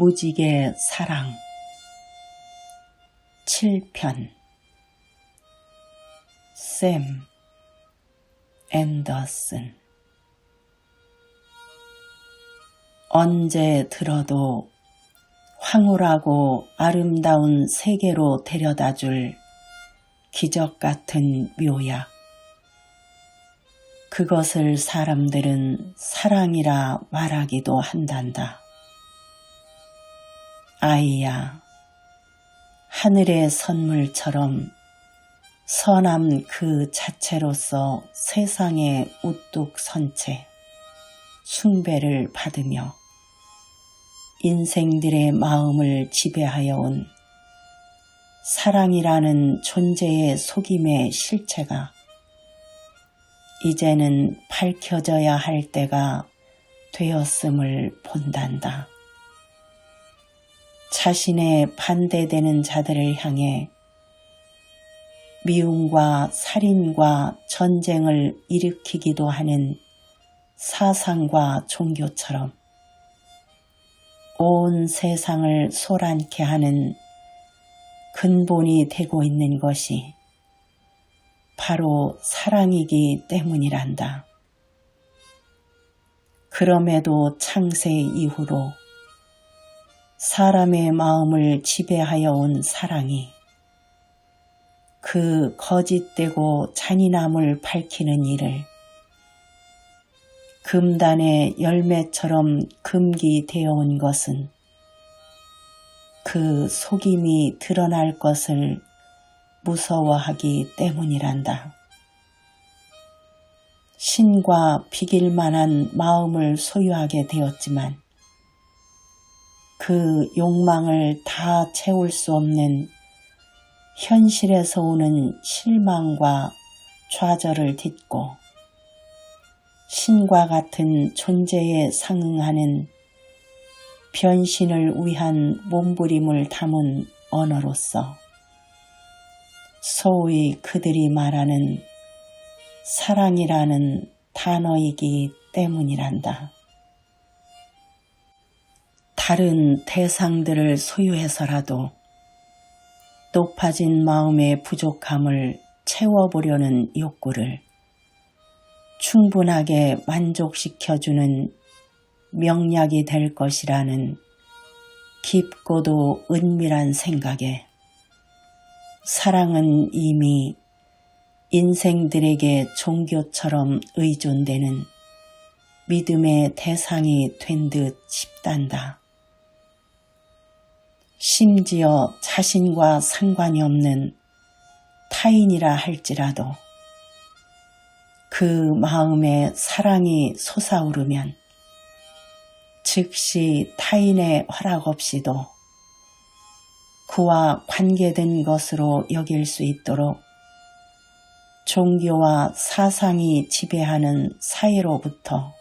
무지개 사랑 7편 샘 앤더슨. 언제 들어도 황홀하고 아름다운 세계로 데려다줄 기적같은 묘약. 그것을 사람들은 사랑이라 말하기도 한단다. 아이야, 하늘의 선물처럼 선함 그 자체로서 세상에 우뚝 선 채 숭배를 받으며 인생들의 마음을 지배하여 온 사랑이라는 존재의 속임의 실체가 이제는 밝혀져야 할 때가 되었음을 본단다. 자신의 반대되는 자들을 향해 미움과 살인과 전쟁을 일으키기도 하는 사상과 종교처럼 온 세상을 소란케 하는 근본이 되고 있는 것이 바로 사랑이기 때문이란다. 그럼에도 창세 이후로 사람의 마음을 지배하여 온 사랑이 그 거짓되고 잔인함을 밝히는 일을 금단의 열매처럼 금기되어 온 것은 그 속임이 드러날 것을 무서워하기 때문이란다. 신과 비길 만한 마음을 소유하게 되었지만 그 욕망을 다 채울 수 없는 현실에서 오는 실망과 좌절을 딛고 신과 같은 존재에 상응하는 변신을 위한 몸부림을 담은 언어로서 소위 그들이 말하는 사랑이라는 단어이기 때문이란다. 다른 대상들을 소유해서라도 높아진 마음의 부족함을 채워보려는 욕구를 충분하게 만족시켜주는 명약이 될 것이라는 깊고도 은밀한 생각에 사랑은 이미 인생들에게 종교처럼 의존되는 믿음의 대상이 된 듯 싶단다. 심지어 자신과 상관이 없는 타인이라 할지라도 그 마음에 사랑이 솟아오르면 즉시 타인의 허락 없이도 그와 관계된 것으로 여길 수 있도록 종교와 사상이 지배하는 사회로부터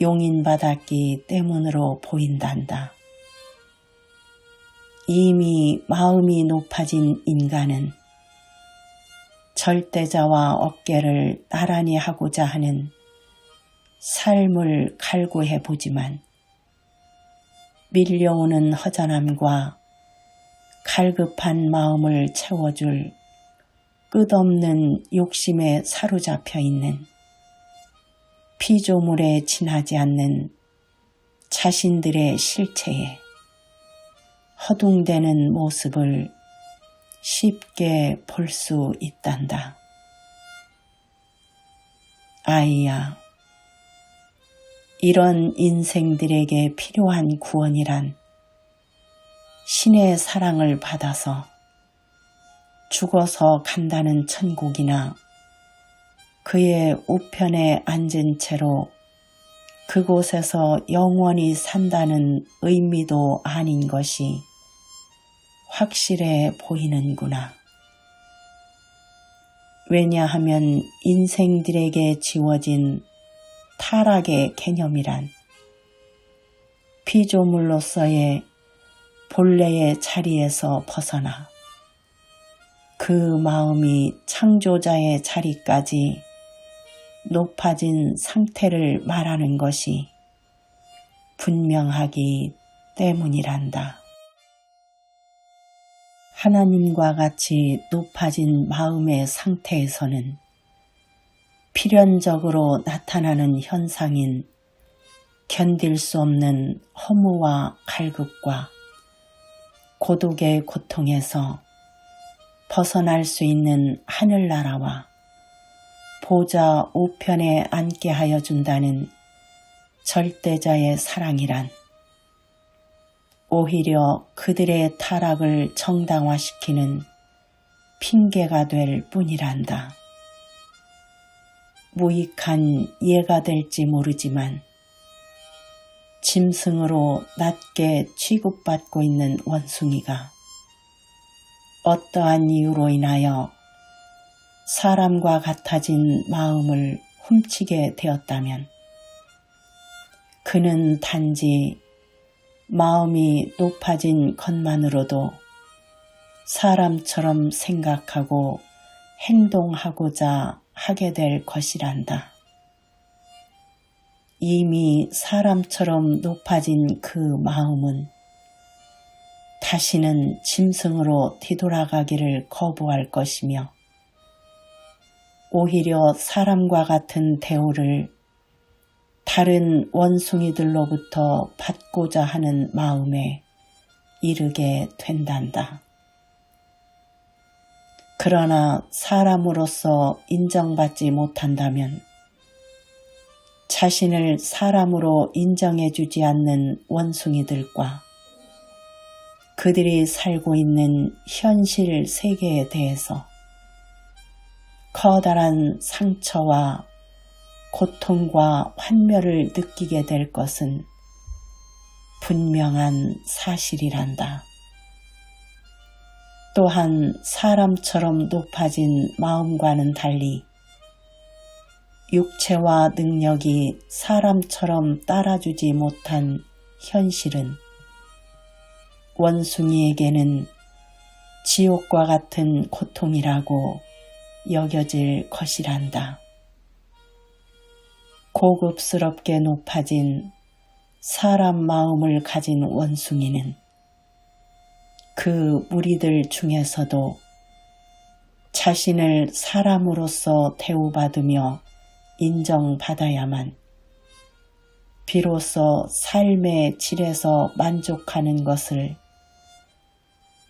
용인받았기 때문으로 보인단다. 이미 마음이 높아진 인간은 절대자와 어깨를 나란히 하고자 하는 삶을 갈구해 보지만 밀려오는 허전함과 갈급한 마음을 채워줄 끝없는 욕심에 사로잡혀 있는 피조물에 지나지 않는 자신들의 실체에 허둥대는 모습을 쉽게 볼 수 있단다. 아이야, 이런 인생들에게 필요한 구원이란 신의 사랑을 받아서 죽어서 간다는 천국이나 그의 우편에 앉은 채로 그곳에서 영원히 산다는 의미도 아닌 것이 확실해 보이는구나. 왜냐하면 인생들에게 지워진 타락의 개념이란 피조물로서의 본래의 자리에서 벗어나 그 마음이 창조자의 자리까지 높아진 상태를 말하는 것이 분명하기 때문이란다. 하나님과 같이 높아진 마음의 상태에서는 필연적으로 나타나는 현상인 견딜 수 없는 허무와 갈급과 고독의 고통에서 벗어날 수 있는 하늘나라와 보좌 우편에 앉게 하여 준다는 절대자의 사랑이란 오히려 그들의 타락을 정당화시키는 핑계가 될 뿐이란다. 무익한 예가 될지 모르지만 짐승으로 낮게 취급받고 있는 원숭이가 어떠한 이유로 인하여 사람과 같아진 마음을 훔치게 되었다면 그는 단지 마음이 높아진 것만으로도 사람처럼 생각하고 행동하고자 하게 될 것이란다. 이미 사람처럼 높아진 그 마음은 다시는 짐승으로 뒤돌아가기를 거부할 것이며 오히려 사람과 같은 대우를 다른 원숭이들로부터 받고자 하는 마음에 이르게 된단다. 그러나 사람으로서 인정받지 못한다면 자신을 사람으로 인정해주지 않는 원숭이들과 그들이 살고 있는 현실 세계에 대해서 커다란 상처와 고통과 환멸을 느끼게 될 것은 분명한 사실이란다. 또한 사람처럼 높아진 마음과는 달리 육체와 능력이 사람처럼 따라주지 못한 현실은 원숭이에게는 지옥과 같은 고통이라고 여겨질 것이란다. 고급스럽게 높아진 사람 마음을 가진 원숭이는 그 무리들 중에서도 자신을 사람으로서 대우받으며 인정받아야만 비로소 삶의 질에서 만족하는 것을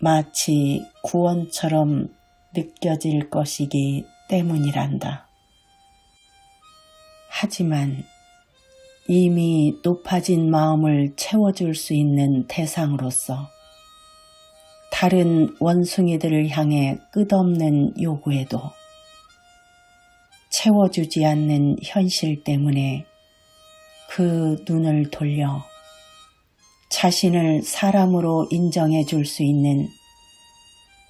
마치 구원처럼 느껴질 것이기 때문이란다. 하지만 이미 높아진 마음을 채워줄 수 있는 대상으로서 다른 원숭이들을 향해 끝없는 요구에도 채워주지 않는 현실 때문에 그 눈을 돌려 자신을 사람으로 인정해 줄 수 있는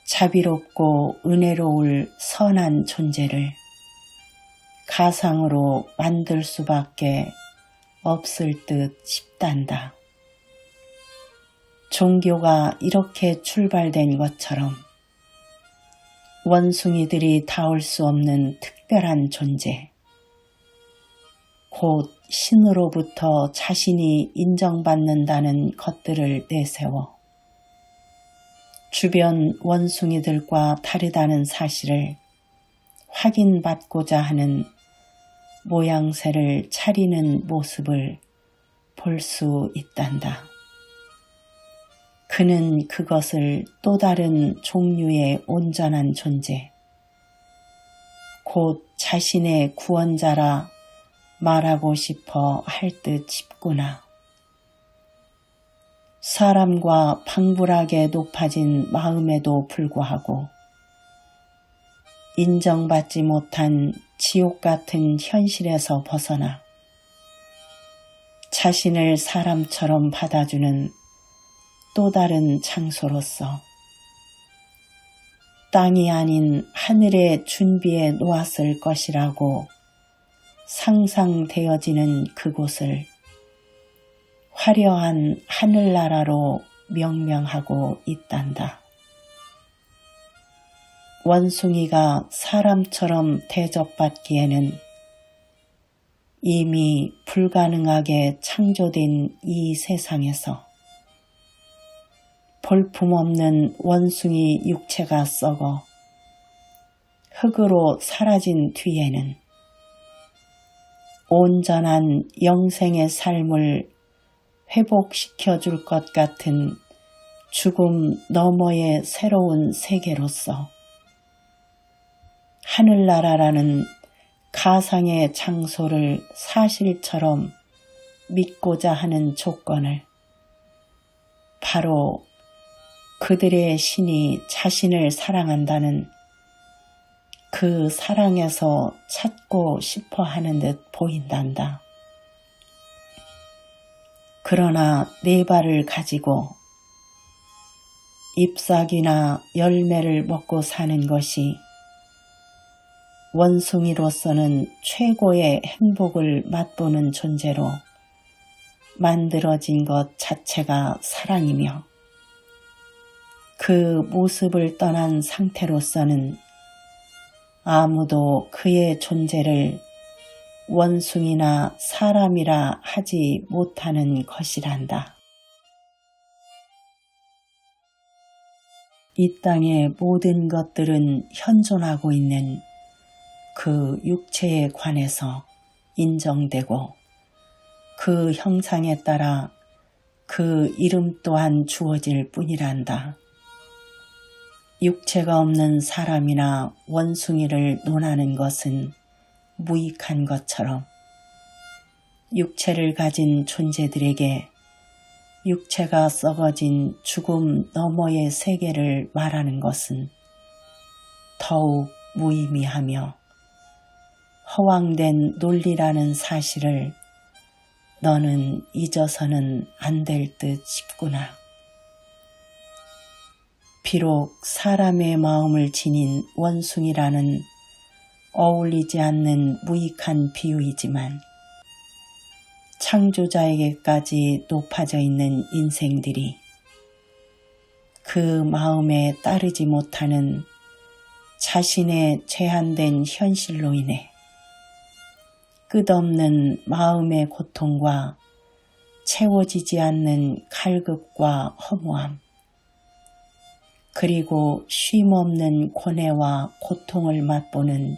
자비롭고 은혜로울 선한 존재를 가상으로 만들 수밖에 없을 듯 싶단다. 종교가 이렇게 출발된 것처럼 원숭이들이 닿을 수 없는 특별한 존재, 곧 신으로부터 자신이 인정받는다는 것들을 내세워 주변 원숭이들과 다르다는 사실을 확인받고자 하는 모양새를 차리는 모습을 볼 수 있단다. 그는 그것을 또 다른 종류의 온전한 존재, 곧 자신의 구원자라 말하고 싶어 할 듯 싶구나. 사람과 방불하게 높아진 마음에도 불구하고 인정받지 못한 지옥 같은 현실에서 벗어나 자신을 사람처럼 받아주는 또 다른 장소로서 땅이 아닌 하늘에 준비해 놓았을 것이라고 상상되어지는 그곳을 화려한 하늘나라로 명명하고 있단다. 원숭이가 사람처럼 대접받기에는 이미 불가능하게 창조된 이 세상에서 볼품없는 원숭이 육체가 썩어 흙으로 사라진 뒤에는 온전한 영생의 삶을 회복시켜 줄 것 같은 죽음 너머의 새로운 세계로서 하늘나라라는 가상의 장소를 사실처럼 믿고자 하는 조건을 바로 그들의 신이 자신을 사랑한다는 그 사랑에서 찾고 싶어 하는 듯 보인단다. 그러나 네 발을 가지고 잎사귀나 열매를 먹고 사는 것이 원숭이로서는 최고의 행복을 맛보는 존재로 만들어진 것 자체가 사랑이며 그 모습을 떠난 상태로서는 아무도 그의 존재를 원숭이나 사람이라 하지 못하는 것이란다. 이 땅의 모든 것들은 현존하고 있는 그 육체에 관해서 인정되고 그 형상에 따라 그 이름 또한 주어질 뿐이란다. 육체가 없는 사람이나 원숭이를 논하는 것은 무익한 것처럼 육체를 가진 존재들에게 육체가 썩어진 죽음 너머의 세계를 말하는 것은 더욱 무의미하며 허황된 논리라는 사실을 너는 잊어서는 안 될 듯 싶구나. 비록 사람의 마음을 지닌 원숭이라는 어울리지 않는 무익한 비유이지만 창조자에게까지 높아져 있는 인생들이 그 마음에 따르지 못하는 자신의 제한된 현실로 인해 끝없는 마음의 고통과 채워지지 않는 갈급과 허무함, 그리고 쉼없는 고뇌와 고통을 맛보는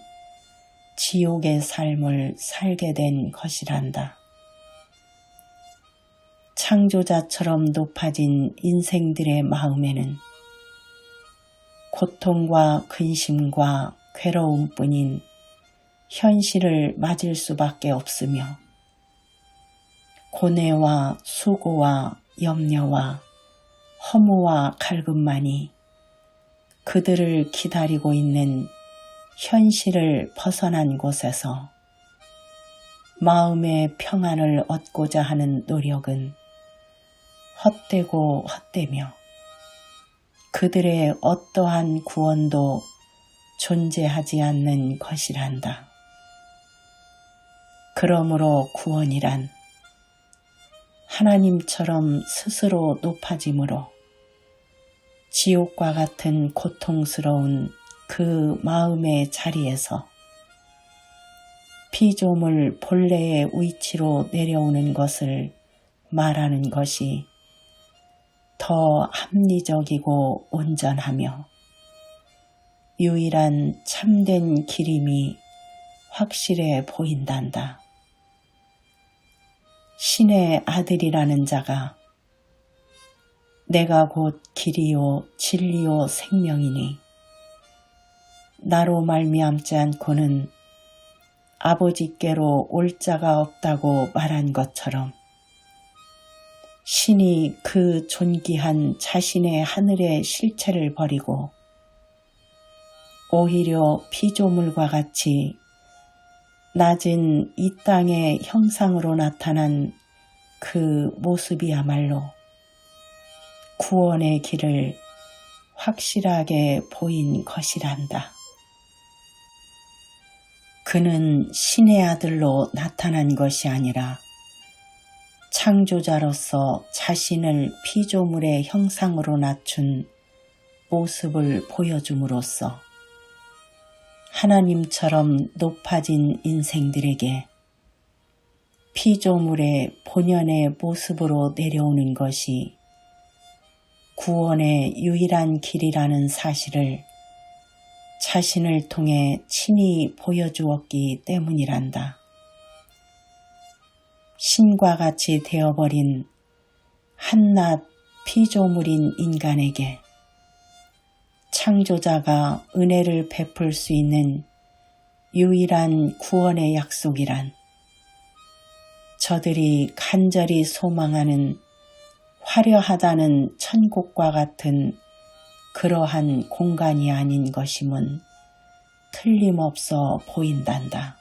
지옥의 삶을 살게 된 것이란다. 창조자처럼 높아진 인생들의 마음에는 고통과 근심과 괴로움뿐인 현실을 맞을 수밖에 없으며 고뇌와 수고와 염려와 허무와 갈급만이 그들을 기다리고 있는 현실을 벗어난 곳에서 마음의 평안을 얻고자 하는 노력은 헛되고 헛되며 그들의 어떠한 구원도 존재하지 않는 것이란다. 그러므로 구원이란 하나님처럼 스스로 높아짐으로 지옥과 같은 고통스러운 그 마음의 자리에서 피조물 본래의 위치로 내려오는 것을 말하는 것이 더 합리적이고 온전하며 유일한 참된 길임이 확실해 보인단다. 신의 아들이라는 자가 내가 곧 길이요 진리요 생명이니 나로 말미암지 않고는 아버지께로 올 자가 없다고 말한 것처럼 신이 그 존귀한 자신의 하늘의 실체를 버리고 오히려 피조물과 같이 낮은 이 땅의 형상으로 나타난 그 모습이야말로 구원의 길을 확실하게 보인 것이란다. 그는 신의 아들로 나타난 것이 아니라 창조자로서 자신을 피조물의 형상으로 낮춘 모습을 보여줌으로써 하나님처럼 높아진 인생들에게 피조물의 본연의 모습으로 내려오는 것이 구원의 유일한 길이라는 사실을 자신을 통해 친히 보여주었기 때문이란다. 신과 같이 되어버린 한낱 피조물인 인간에게 창조자가 은혜를 베풀 수 있는 유일한 구원의 약속이란 저들이 간절히 소망하는 화려하다는 천국과 같은 그러한 공간이 아닌 것임은 틀림없어 보인단다.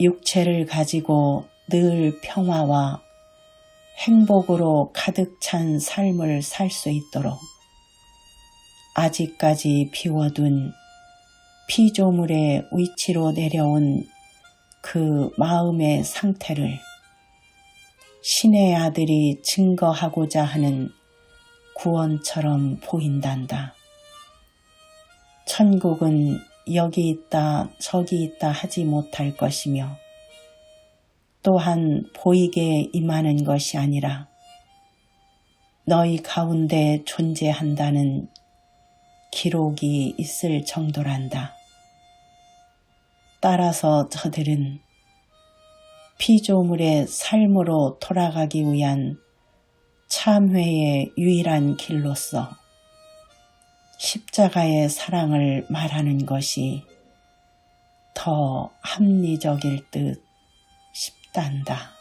육체를 가지고 늘 평화와 행복으로 가득 찬 삶을 살 수 있도록 아직까지 비워둔 피조물의 위치로 내려온 그 마음의 상태를 신의 아들이 증거하고자 하는 구원처럼 보인단다. 천국은 여기 있다 저기 있다 하지 못할 것이며 또한 보이게 임하는 것이 아니라 너희 가운데 존재한다는 기록이 있을 정도란다. 따라서 저들은 피조물의 삶으로 돌아가기 위한 참회의 유일한 길로서 십자가의 사랑을 말하는 것이 더 합리적일 듯 싶단다.